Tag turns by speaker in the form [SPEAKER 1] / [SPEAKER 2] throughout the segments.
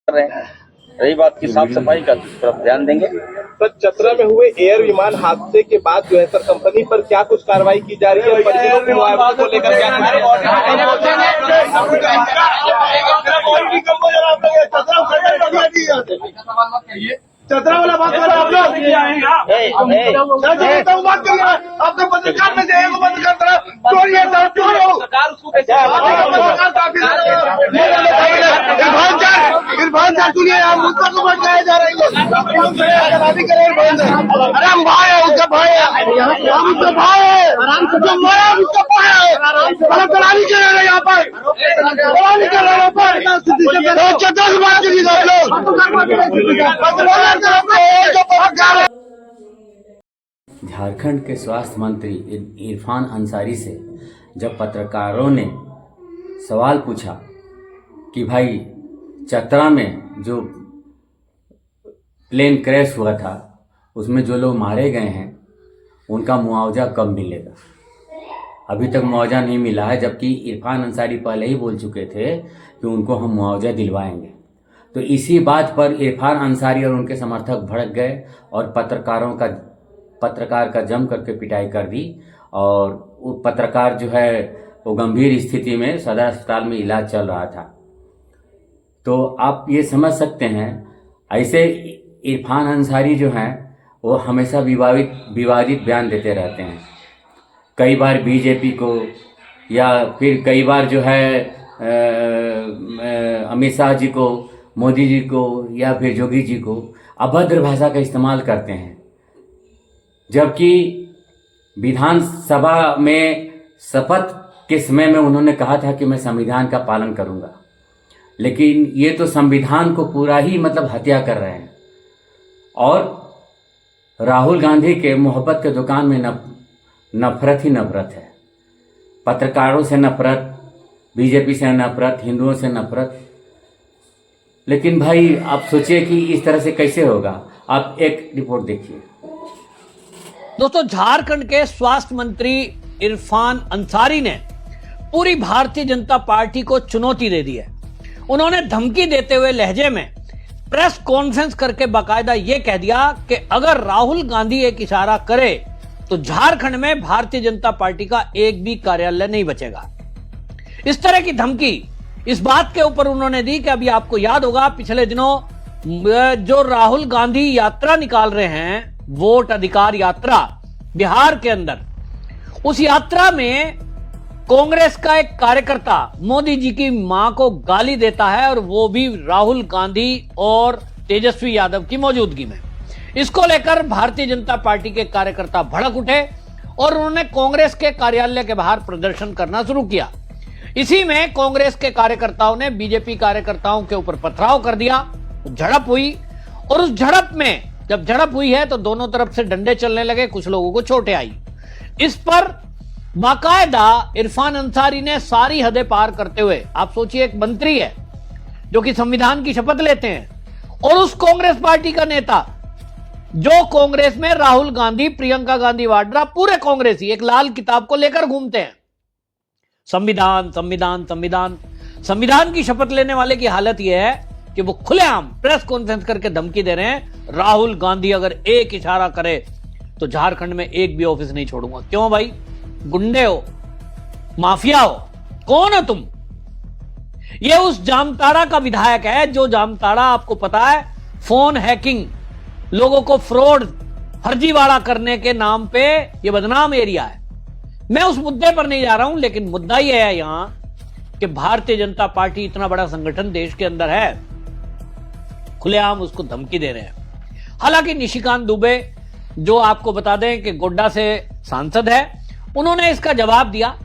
[SPEAKER 1] रहे हैं। रही बात की साफ सफाई का, तरफ ध्यान देंगे।
[SPEAKER 2] सर, चतरा में हुए एयर विमान हादसे के बाद जो है सर कंपनी पर क्या कुछ कार्रवाई की जा रही है, परिजनों को मुआवजे को लेकर क्या चतरा वाला बात कर रहे हैं आप लोग। बात कर रहे हैं आपने पत्रकार में से एक पत्रकार चोरी है सर, चोर हो इरफान सर सुनिए, आप मुद्दा को भटकाया जा रही है। अरे हम भाई है, उसका भाई है, हम उसका भाई है, जो मारा उसका भाई है। करानी कर रहे हैं यहाँ पर, करानी कर रहे हैं यहाँ पर। चतरा से बात करिए आप लोग।
[SPEAKER 3] झारखंड के स्वास्थ्य मंत्री इरफान अंसारी से जब पत्रकारों ने सवाल पूछा कि भाई चतरा में जो प्लेन क्रैश हुआ था उसमें जो लोग मारे गए हैं उनका मुआवजा कब मिलेगा, अभी तक मुआवजा नहीं मिला है, जबकि इरफान अंसारी पहले ही बोल चुके थे कि उनको हम मुआवजा दिलवाएंगे। तो इसी बात पर इरफान अंसारी और उनके समर्थक भड़क गए और पत्रकार का जम करके पिटाई कर दी और वो पत्रकार जो है वो गंभीर स्थिति में सदर अस्पताल में इलाज चल रहा था। तो आप ये समझ सकते हैं, ऐसे इरफान अंसारी जो हैं वो हमेशा विवादित बयान देते रहते हैं। कई बार बीजेपी को या फिर कई बार जो है अमित शाह जी को, मोदी जी को या फिर योगी जी को अभद्र भाषा का इस्तेमाल करते हैं, जबकि विधानसभा में शपथ के समय में उन्होंने कहा था कि मैं संविधान का पालन करूंगा, लेकिन ये तो संविधान को पूरा ही मतलब हत्या कर रहे हैं। और राहुल गांधी के मोहब्बत के दुकान में नफरत ही नफरत है, पत्रकारों से नफरत, बीजेपी से नफरत, हिंदुओं से नफरत। लेकिन भाई आप सोचिए कि इस तरह से कैसे होगा। आप एक रिपोर्ट देखिए।
[SPEAKER 4] दोस्तों, झारखंड के स्वास्थ्य मंत्री इरफान अंसारी ने पूरी भारतीय जनता पार्टी को चुनौती दे दी है। उन्होंने धमकी देते हुए लहजे में प्रेस कॉन्फ्रेंस करके बाकायदा यह कह दिया कि अगर राहुल गांधी एक इशारा करे तो झारखंड में भारतीय जनता पार्टी का एक भी कार्यालय नहीं बचेगा। इस तरह की धमकी इस बात के ऊपर उन्होंने दी कि अभी आपको याद होगा पिछले दिनों जो राहुल गांधी यात्रा निकाल रहे हैं, वोट अधिकार यात्रा बिहार के अंदर, उस यात्रा में कांग्रेस का एक कार्यकर्ता मोदी जी की मां को गाली देता है और वो भी राहुल गांधी और तेजस्वी यादव की मौजूदगी में। इसको लेकर भारतीय जनता पार्टी के कार्यकर्ता भड़क उठे और उन्होंने कांग्रेस के कार्यालय के बाहर प्रदर्शन करना शुरू किया। इसी में कांग्रेस के कार्यकर्ताओं ने बीजेपी कार्यकर्ताओं के ऊपर पथराव कर दिया, झड़प हुई और उस झड़प में जब झड़प हुई है तो दोनों तरफ से डंडे चलने लगे, कुछ लोगों को चोटें आई। इस पर बाकायदा इरफान अंसारी ने सारी हदें पार करते हुए, आप सोचिए एक मंत्री है जो कि संविधान की शपथ लेते हैं और उस कांग्रेस पार्टी का नेता जो कांग्रेस में राहुल गांधी, प्रियंका गांधी वाड्रा, पूरे कांग्रेसी एक लाल किताब को लेकर घूमते हैं। संविधान संविधान संविधान संविधान की शपथ लेने वाले की हालत यह है कि वो खुलेआम प्रेस कॉन्फ्रेंस करके धमकी दे रहे हैं, राहुल गांधी अगर एक इशारा करे तो झारखंड में एक भी ऑफिस नहीं छोड़ूंगा। क्यों भाई? गुंडे हो, माफिया हो, कौन हो तुम? ये उस जामताड़ा का विधायक है जो जामताड़ा, आपको पता है, फोन हैकिंग, लोगों को फ्रॉड, फर्जीवाड़ा करने के नाम पे ये बदनाम एरिया है। मैं उस मुद्दे पर नहीं जा रहा हूं, लेकिन मुद्दा यह है यहां कि भारतीय जनता पार्टी इतना बड़ा संगठन देश के अंदर है, खुलेआम उसको धमकी दे रहे हैं। हालांकि निशिकांत दुबे, जो आपको बता दें कि गोड्डा से सांसद है, उन्होंने इसका जवाब दिया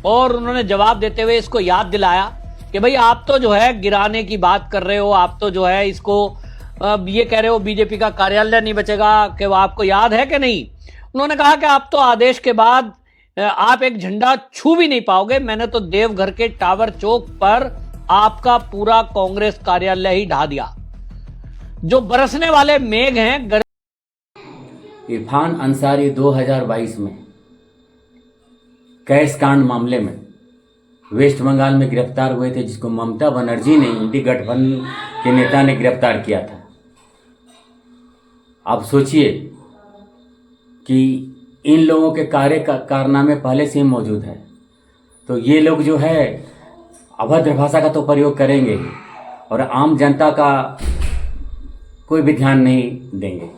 [SPEAKER 4] और उन्होंने जवाब देते हुए इसको याद दिलाया कि भाई आप तो जो है गिराने की बात कर रहे हो, आप तो जो है इसको ये कह रहे हो बीजेपी का कार्यालय नहीं बचेगा, कि वो आपको याद है कि नहीं। उन्होंने कहा कि आप तो आदेश के बाद आप एक झंडा छू भी नहीं पाओगे। मैंने तो देवघर के टावर चौक पर आपका पूरा कांग्रेस कार्यालय ही ढा दिया। जो बरसने वाले मेघ हैं।
[SPEAKER 3] इरफान अंसारी 2022 में कैश कांड मामले में वेस्ट बंगाल में गिरफ्तार हुए थे, जिसको ममता बनर्जी ने इंडी गठबंधन के नेता ने गिरफ्तार किया था। आप सोचिए कि इन लोगों के कारनामे पहले से ही मौजूद है, तो ये लोग जो है अभद्र भाषा का तो प्रयोग करेंगे ही और आम जनता का कोई भी ध्यान नहीं देंगे।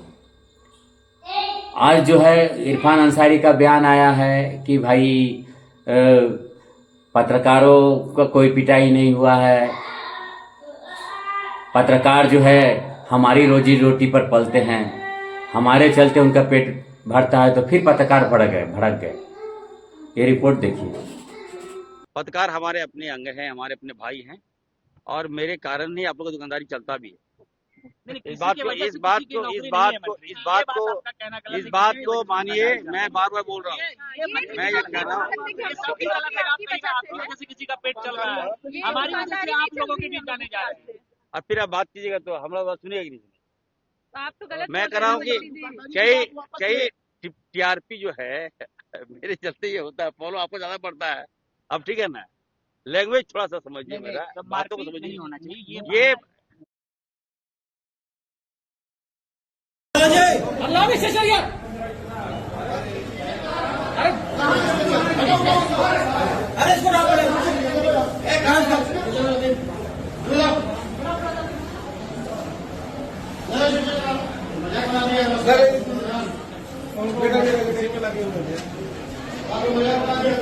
[SPEAKER 3] आज जो है इरफान अंसारी का बयान आया है कि भाई पत्रकारों का कोई पिटाई नहीं हुआ है, पत्रकार जो है हमारी रोजी रोटी पर पलते हैं, हमारे चलते उनका पेट भरता है, तो फिर पत्रकार भड़क गए। ये रिपोर्ट देखिए।
[SPEAKER 1] पत्रकार हमारे अपने अंग हैं, हमारे अपने भाई हैं और मेरे कारण ही आप लोगों की दुकानदारी चलता भी है। इस बात को मानिए, मैं बार बार बोल रहा हूँ, मैं ये कह रहा हूँ
[SPEAKER 5] किसी का पेट चल रहा है, हमारी वजह से आप लोगों के बीच जाने जा रहे हैं।
[SPEAKER 1] अब फिर आप बात कीजिएगा तो हम लोग बात सुनिएगा कि नहीं सुनिएगा।
[SPEAKER 5] आप तो गलत
[SPEAKER 1] मैं कह रहा हूँ कि कई टीआरपी जो है मेरे चलते ये होता है, फॉलो आपको ज्यादा पड़ता है। अब ठीक है ना, लैंग्वेज थोड़ा सा समझिए, मेरा बातों को समझिए।
[SPEAKER 5] होना चाहिए
[SPEAKER 1] ये
[SPEAKER 5] अल्लाह में से चलिए। अरे इसको ना बोले।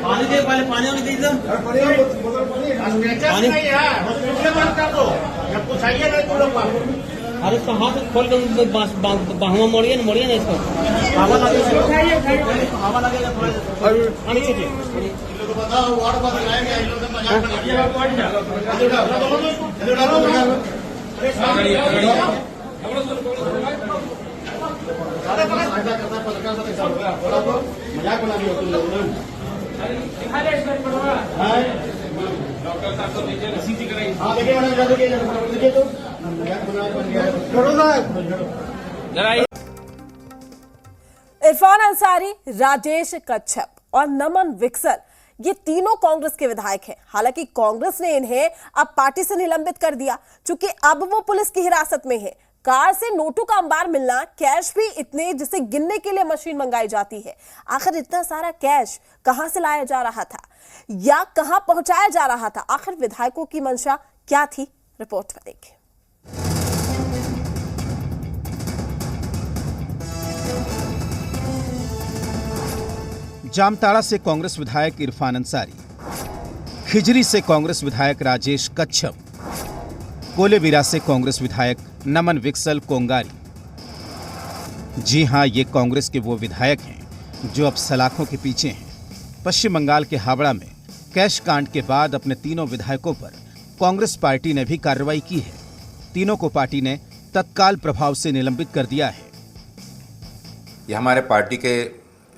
[SPEAKER 5] पानी दे, पहले पानी होने दीजिए। पानी जब कुछ आइए नहीं तो लोग अरे इसका हाथ खोल के बाहुआ मोड़िए ना इसको। हवा लगेगा थोड़ा पानी छीटिए।
[SPEAKER 2] मजाक बना दिया तुम लोग
[SPEAKER 6] इरफान अंसारी, राजेश कच्छप और नमन विकसल ये तीनों कांग्रेस के विधायक हैं। हालांकि कांग्रेस ने इन्हें अब पार्टी से निलंबित कर दिया, क्योंकि अब वो पुलिस की हिरासत में है। कार से नोटों का अंबार मिलना, कैश भी इतने जिसे गिनने के लिए मशीन मंगाई जाती है। आखिर इतना सारा कैश कहां से लाया जा रहा था या कहां पहुंचाया जा रहा था? आखिर विधायकों की मंशा क्या थी? रिपोर्ट में देखिए।
[SPEAKER 7] जामताड़ा से कांग्रेस विधायक इरफान अंसारी, खिजरी से कांग्रेस विधायक राजेश कच्छप, कोलेबिरा से कांग्रेस विधायक नमन विकसल कोंगारी। जी हां, ये कांग्रेस के वो विधायक हैं जो अब सलाखों के पीछे हैं। पश्चिम बंगाल के हावड़ा में कैश कांड के बाद अपने तीनों विधायकों पर कांग्रेस पार्टी ने भी कार्रवाई की है। तीनों को पार्टी ने तत्काल प्रभाव से निलंबित कर दिया है।
[SPEAKER 8] ये हमारे पार्टी के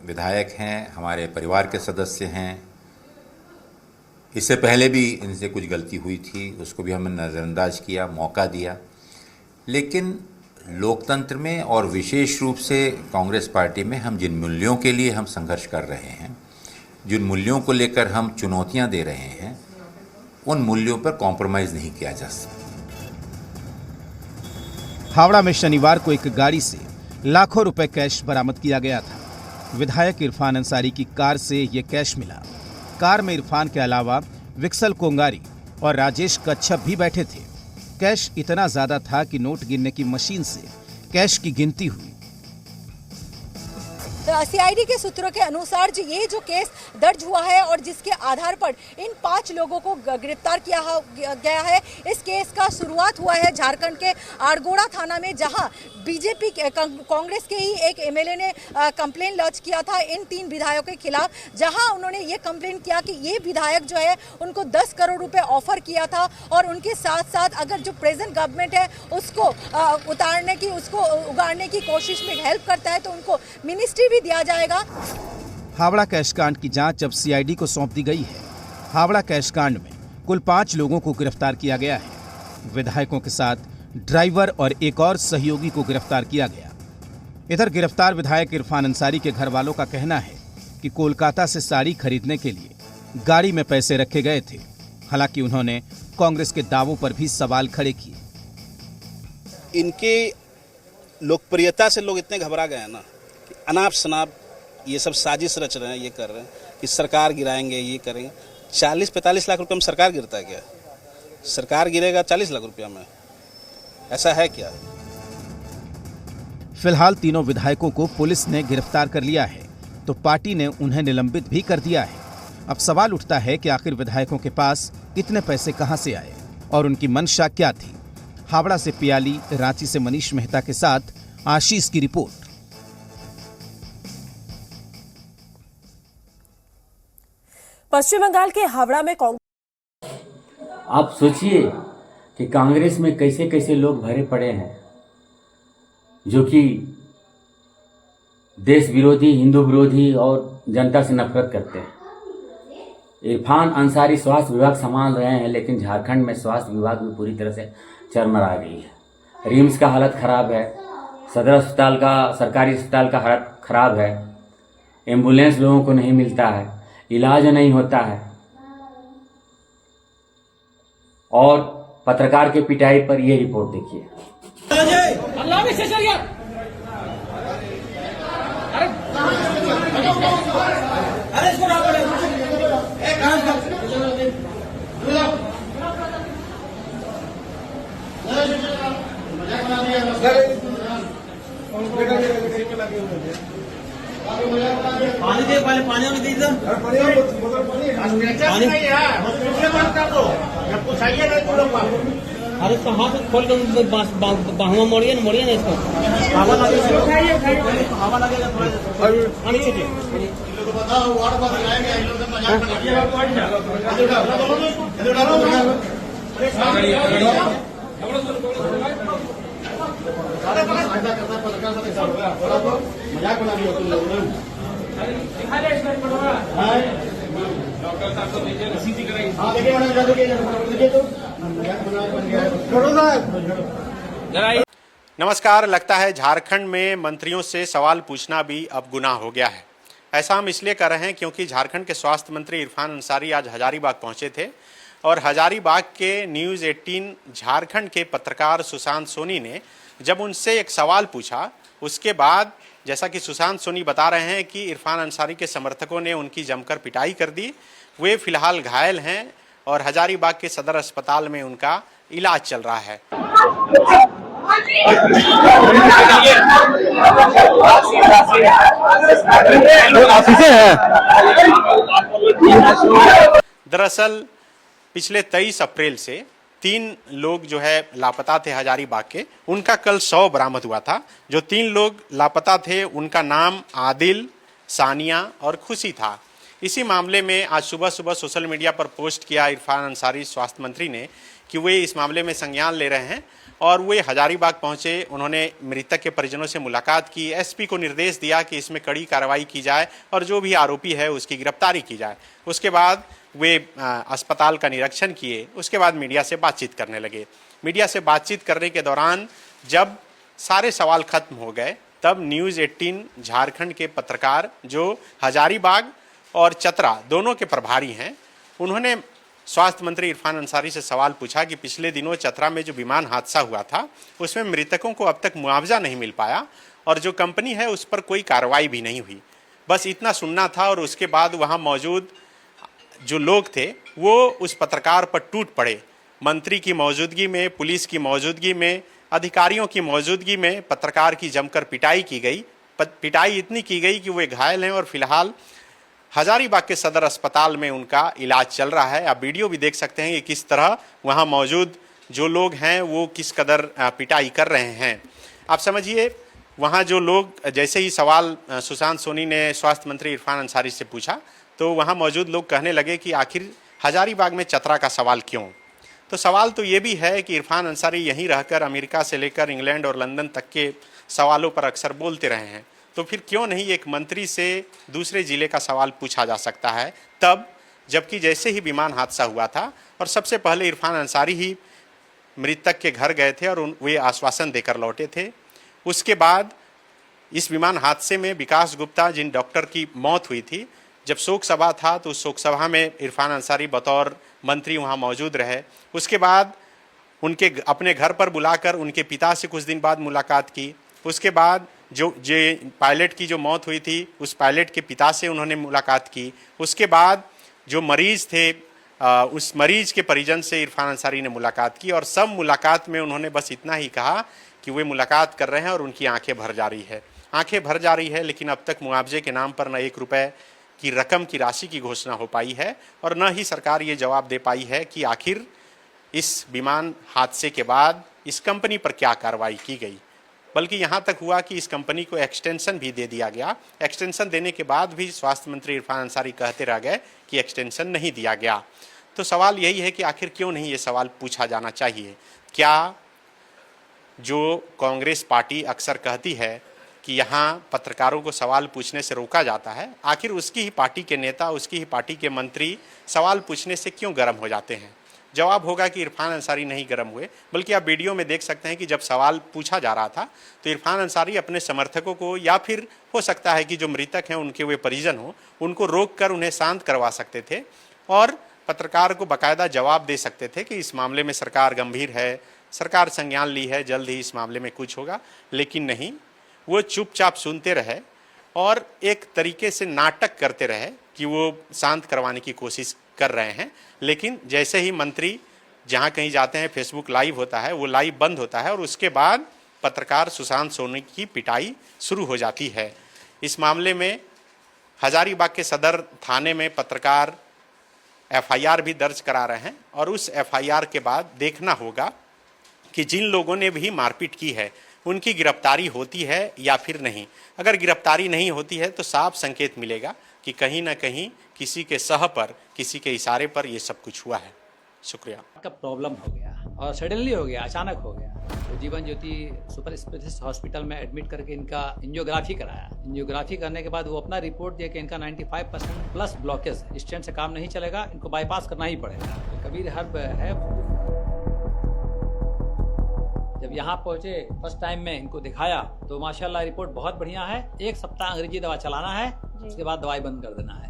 [SPEAKER 8] विधायक हैं, हमारे परिवार के सदस्य हैं। इससे पहले भी इनसे कुछ गलती हुई थी, उसको भी हमने नज़रअंदाज किया, मौका दिया। लेकिन लोकतंत्र में और विशेष रूप से कांग्रेस पार्टी में हम जिन मूल्यों के लिए हम संघर्ष कर रहे हैं, जिन मूल्यों को लेकर हम चुनौतियां दे रहे हैं, उन मूल्यों पर कॉम्प्रोमाइज़ नहीं किया जा सकता।
[SPEAKER 7] हावड़ा में शनिवार को एक गाड़ी से लाखों रुपए कैश बरामद किया गया था। विधायक इरफान अंसारी की कार से ये कैश मिला। कार में इरफान के अलावा विकसल कोंगारी और राजेश कच्छप भी बैठे थे। कैश इतना ज्यादा था कि नोट गिनने की मशीन से कैश की गिनती हुई।
[SPEAKER 9] सीआईडी के सूत्रों के अनुसार ये जो केस दर्ज हुआ है और जिसके आधार पर इन 5 लोगों को गिरफ्तार किया गया है, इस केस का शुरुआत हुआ है झारखंड के आरगोड़ा थाना में, जहां बीजेपी कांग्रेस के ही एक एमएलए ने कंप्लेन लॉन्च किया था इन 3 विधायकों के खिलाफ, जहां उन्होंने ये कंप्लेन किया कि ये विधायक जो है उनको 10 करोड़ रुपए ऑफर किया था और उनके साथ साथ अगर जो प्रेजेंट गवर्नमेंट है उसको उगाड़ने की कोशिश में हेल्प करता है तो उनको मिनिस्ट्री भी दिया जाएगा।
[SPEAKER 7] हावड़ा कैशकांड की जांच अब सीआईडी को सौंप दी गई है। हावड़ा कैशकांड में कुल 5 लोगों को गिरफ्तार किया गया है। विधायकों के साथ ड्राइवर और एक और सहयोगी को गिरफ्तार किया गया। इधर गिरफ्तार विधायक इरफान अंसारी के घर वालों का कहना है कि कोलकाता से साड़ी खरीदने के लिए गाड़ी में पैसे रखे गए थे। हालांकि उन्होंने कांग्रेस के दावों पर भी सवाल खड़े किए।
[SPEAKER 10] इनके लोकप्रियता से लोग इतने घबरा गए हैं ना कि अनाप शनाप ये सब साजिश रच रहे हैं, ये कर रहे हैं कि सरकार गिराएंगे, ये करेंगे। 40-45 लाख रुपए में सरकार गिरता है क्या? सरकार गिरेगा 40 लाख रुपया में? ऐसा है क्या?
[SPEAKER 7] फिलहाल तीनों विधायकों को पुलिस ने गिरफ्तार कर लिया है तो पार्टी ने उन्हें निलंबित भी कर दिया है। अब सवाल उठता है कि आखिर विधायकों के पास इतने पैसे कहां से आए और उनकी मंशा क्या थी। हावड़ा से पियाली, रांची से मनीष मेहता के साथ आशीष की रिपोर्ट।
[SPEAKER 6] पश्चिम बंगाल के हावड़ा में
[SPEAKER 3] आप सोचिए कि कांग्रेस में कैसे कैसे लोग भरे पड़े हैं जो कि देश विरोधी, हिंदू विरोधी और जनता से नफरत करते हैं। इरफान अंसारी स्वास्थ्य विभाग संभाल रहे हैं, लेकिन झारखंड में स्वास्थ्य विभाग भी पूरी तरह से चरमरा गई है। रिम्स का हालत खराब है, सदर अस्पताल का, सरकारी अस्पताल का हालत खराब है, एम्बुलेंस लोगों को नहीं मिलता है, इलाज नहीं होता है और पत्रकार के पिटाई पर यह रिपोर्ट देखिए।
[SPEAKER 5] पानी दे, पहले पानी में दे दो। अरे तो हाथ खोल कर बाहुआ मोड़िए ना इसको। हवा लगेगा, हवा लगेगा थोड़ा। पानी छीटिए।
[SPEAKER 11] नमस्कार। लगता है झारखंड में मंत्रियों से सवाल पूछना भी अब गुनाह हो गया है। ऐसा हम इसलिए कर रहे हैं क्योंकि झारखंड के स्वास्थ्य मंत्री इरफान अंसारी आज हजारीबाग पहुंचे थे और हजारीबाग के न्यूज़ 18 झारखंड के पत्रकार सुशांत सोनी ने जब उनसे एक सवाल पूछा, उसके बाद जैसा कि सुशांत सोनी बता रहे हैं कि इरफान अंसारी के समर्थकों ने उनकी जमकर पिटाई कर दी। वे फिलहाल घायल हैं और हजारीबाग के सदर अस्पताल में उनका इलाज चल रहा है। दरअसल पिछले 23 अप्रैल से 3 लोग जो है लापता थे हजारीबाग के, उनका कल शव बरामद हुआ था। जो 3 लोग लापता थे उनका नाम आदिल, सानिया और खुशी था। इसी मामले में आज सुबह सुबह सोशल मीडिया पर पोस्ट किया इरफान अंसारी स्वास्थ्य मंत्री ने कि वे इस मामले में संज्ञान ले रहे हैं और वे हजारीबाग पहुंचे। उन्होंने मृतक के परिजनों से मुलाकात की, एसपी को निर्देश दिया कि इसमें कड़ी कार्रवाई की जाए और जो भी आरोपी है उसकी गिरफ्तारी की जाए। उसके बाद वे अस्पताल का निरीक्षण किए। उसके बाद मीडिया से बातचीत करने लगे। मीडिया से बातचीत करने के दौरान जब सारे सवाल खत्म हो गए तब न्यूज़ 18 झारखंड के पत्रकार जो हजारीबाग और चतरा दोनों के प्रभारी हैं, उन्होंने स्वास्थ्य मंत्री इरफान अंसारी से सवाल पूछा कि पिछले दिनों चतरा में जो विमान हादसा हुआ था उसमें मृतकों को अब तक मुआवजा नहीं मिल पाया और जो कंपनी है उस पर कोई कार्रवाई भी नहीं हुई। बस इतना सुनना था और उसके बाद वहाँ मौजूद जो लोग थे वो उस पत्रकार पर टूट पड़े। मंत्री की मौजूदगी में, पुलिस की मौजूदगी में, अधिकारियों की मौजूदगी में पत्रकार की जमकर पिटाई की गई। पिटाई इतनी की गई कि वे घायल हैं और फिलहाल हजारीबाग के सदर अस्पताल में उनका इलाज चल रहा है। आप वीडियो भी देख सकते हैं कि किस तरह वहाँ मौजूद जो लोग हैं वो किस कदर पिटाई कर रहे हैं। आप समझिए, वहाँ जो लोग, जैसे ही सवाल सुशांत सोनी ने स्वास्थ्य मंत्री इरफान अंसारी से पूछा तो वहाँ मौजूद लोग कहने लगे कि आखिर हजारीबाग में चतरा का सवाल क्यों। तो सवाल तो ये भी है कि इरफान अंसारी यहीं रहकर अमेरिका से लेकर इंग्लैंड और लंदन तक के सवालों पर अक्सर बोलते रहे हैं, तो फिर क्यों नहीं एक मंत्री से दूसरे जिले का सवाल पूछा जा सकता है तब, जबकि जैसे ही विमान हादसा हुआ था और सबसे पहले इरफान अंसारी ही मृतक के घर गए थे और वे आश्वासन देकर लौटे थे। उसके बाद इस विमान हादसे में विकास गुप्ता, जिन डॉक्टर की मौत हुई थी, जब शोक सभा था तो उस शोक सभा में इरफान अंसारी बतौर मंत्री वहाँ मौजूद रहे। उसके बाद उनके अपने घर पर बुलाकर उनके पिता से कुछ दिन बाद मुलाकात की। उसके बाद जो पायलट की जो मौत हुई थी उस पायलट के पिता से उन्होंने मुलाकात की। उसके बाद जो मरीज़ थे उस मरीज़ के परिजन से इरफान अंसारी ने मुलाकात की और सब मुलाकात में उन्होंने बस इतना ही कहा कि वे मुलाकात कर रहे हैं और उनकी आंखें भर जा रही है। आंखें भर जा रही है, लेकिन अब तक मुआवजे के नाम पर न 1 रुपए की रकम की राशि की घोषणा हो पाई है और न ही सरकार ये जवाब दे पाई है कि आखिर इस विमान हादसे के बाद इस कंपनी पर क्या कार्रवाई की गई। बल्कि यहाँ तक हुआ कि इस कंपनी को एक्सटेंशन भी दे दिया गया। एक्सटेंशन देने के बाद भी स्वास्थ्य मंत्री इरफान अंसारी कहते रह गए कि एक्सटेंशन नहीं दिया गया। तो सवाल यही है कि आखिर क्यों नहीं ये सवाल पूछा जाना चाहिए। क्या जो कांग्रेस पार्टी अक्सर कहती है कि यहाँ पत्रकारों को सवाल पूछने से रोका जाता है, आखिर उसकी ही पार्टी के नेता, उसकी ही पार्टी के मंत्री सवाल पूछने से क्यों गर्म हो जाते हैं? जवाब होगा कि इरफान अंसारी नहीं गर्म हुए, बल्कि आप वीडियो में देख सकते हैं कि जब सवाल पूछा जा रहा था तो इरफान अंसारी अपने समर्थकों को, या फिर हो सकता है कि जो मृतक हैं उनके वे परिजन हो, उनको रोक कर उन्हें शांत करवा सकते थे और पत्रकार को बाकायदा जवाब दे सकते थे कि इस मामले में सरकार गंभीर है, सरकार संज्ञान ली है, जल्द ही इस मामले में कुछ होगा। लेकिन नहीं, वो चुपचाप सुनते रहे और एक तरीके से नाटक करते रहे कि वो शांत करवाने की कोशिश कर रहे हैं। लेकिन जैसे ही मंत्री जहाँ कहीं जाते हैं, फेसबुक लाइव होता है, वो लाइव बंद होता है और उसके बाद पत्रकार सुशांत सोनी की पिटाई शुरू हो जाती है। इस मामले में हजारीबाग के सदर थाने में पत्रकार FIR भी दर्ज करा रहे हैं और उस FIR के बाद देखना होगा कि जिन लोगों ने भी मारपीट की है उनकी गिरफ्तारी होती है या फिर नहीं। अगर गिरफ्तारी नहीं होती है तो साफ संकेत मिलेगा कि कहीं ना कहीं किसी के सह पर, किसी के इशारे पर ये सब कुछ हुआ है। शुक्रिया।
[SPEAKER 4] का प्रॉब्लम हो गया और सडनली हो गया, अचानक हो गया। तो Jeevan Jyoti super specialist hospital में एडमिट करके इनका एंजियोग्राफी कराया। एंजियोग्राफी करने के बाद वो अपना रिपोर्ट दिया कि इनका 95% प्लस ब्लॉकेज, स्टेंट से काम नहीं चलेगा, इनको बाईपास करना ही पड़ेगा। कबीर हर्ब है, जब यहाँ पहुंचे फर्स्ट टाइम में इनको दिखाया तो माशाल्लाह रिपोर्ट बहुत बढ़िया है। 1 सप्ताह अंग्रेजी दवा चलाना है, उसके बाद दवाई बंद कर देना है।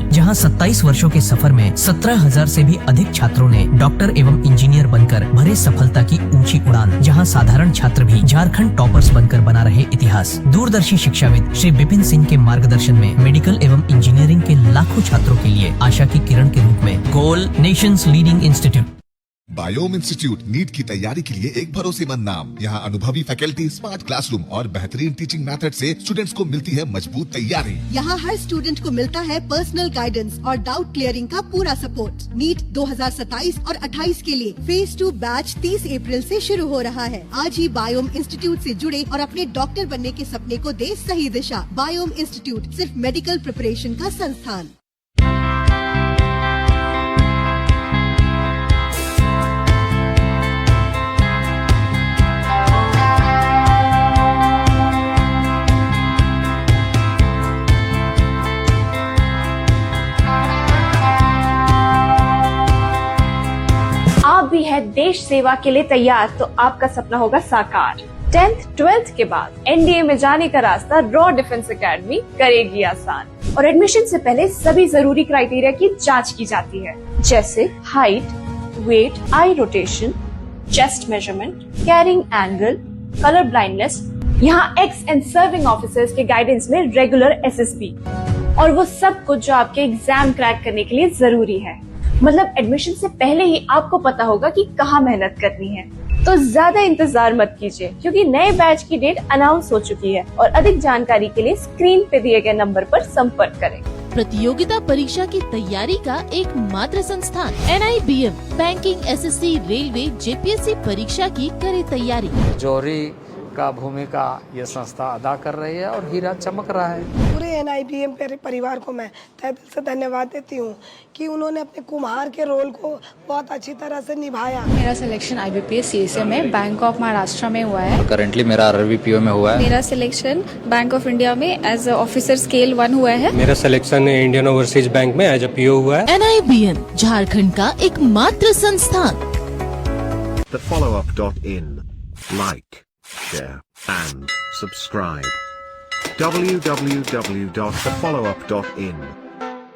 [SPEAKER 12] जहां 27 वर्षों के सफर में 17,000 से भी अधिक छात्रों ने डॉक्टर एवं इंजीनियर बनकर भरे सफलता की ऊंची उड़ान, जहां साधारण छात्र भी झारखंड टॉपर्स बनकर बना रहे इतिहास। दूरदर्शी शिक्षाविद श्री विपिन सिंह के मार्गदर्शन में मेडिकल एवं इंजीनियरिंग के लाखों छात्रों के लिए आशा की किरण के रूप में गोल, nations leading institute.
[SPEAKER 13] Biome institute NEET की तैयारी के लिए एक भरोसेमंद नाम। यहाँ अनुभवी फैकल्टी, स्मार्ट क्लासरूम और बेहतरीन टीचिंग मेथड से स्टूडेंट्स को मिलती है मजबूत तैयारी।
[SPEAKER 14] यहाँ हर स्टूडेंट को मिलता है पर्सनल गाइडेंस और डाउट क्लियरिंग का पूरा सपोर्ट। नीट 2027 और 28 के लिए फेज 2 बैच 30 अप्रैल से शुरू हो रहा है। आज ही बायोम इंस्टीट्यूट से जुड़े और अपने डॉक्टर बनने के सपने को दे सही दिशा। बायोम इंस्टीट्यूट सिर्फ मेडिकल प्रिपरेशन का संस्थान।
[SPEAKER 15] आप भी है देश सेवा के लिए तैयार तो आपका सपना होगा साकार। 10th 12th के बाद एनडीए में जाने का रास्ता रॉ डिफेंस एकेडमी करेगी आसान। और एडमिशन से पहले सभी जरूरी क्राइटेरिया की जांच की जाती है, जैसे height, weight, eye rotation, chest measurement, carrying angle, colour blindness. यहाँ एक्स एंड सर्विंग ऑफिसर्स के गाइडेंस में रेगुलर SSB और वो सब कुछ जो आपके एग्जाम क्रैक करने के लिए जरूरी है। मतलब एडमिशन से पहले ही आपको पता होगा कि कहाँ मेहनत करनी है। तो ज्यादा इंतजार मत कीजिए क्योंकि नए बैच की डेट अनाउंस हो चुकी है और अधिक जानकारी के लिए स्क्रीन पे दिए गए नंबर पर संपर्क करें।
[SPEAKER 16] प्रतियोगिता परीक्षा की तैयारी का एक मात्र संस्थान NIBM banking, SSC, railway, JPSC परीक्षा की करे तैयारी।
[SPEAKER 17] जौहरी का भूमिका ये संस्था अदा कर रही है और हीरा चमक रहा है।
[SPEAKER 18] पूरे NIBM परिवार को मैं तहे दिल से धन्यवाद देती हूँ कि उन्होंने अपने कुम्हार के रोल को बहुत अच्छी तरह से निभाया।
[SPEAKER 19] मेरा सिलेक्शन IBPS CSA में बैंक ऑफ महाराष्ट्र में हुआ है।
[SPEAKER 20] करंटली मेरा RRBPO में हुआ है।
[SPEAKER 19] मेरा सिलेक्शन बैंक ऑफ इंडिया में एज ऑफिसर स्केल 1 हुआ है।
[SPEAKER 21] मेरा सिलेक्शन इंडियन ओवरसीज बैंक में एज PO हुआ है।
[SPEAKER 16] NIBM झारखंड का एक मात्र संस्थान।
[SPEAKER 22] thefollowup.in like, share and subscribe. www.thefollowup.in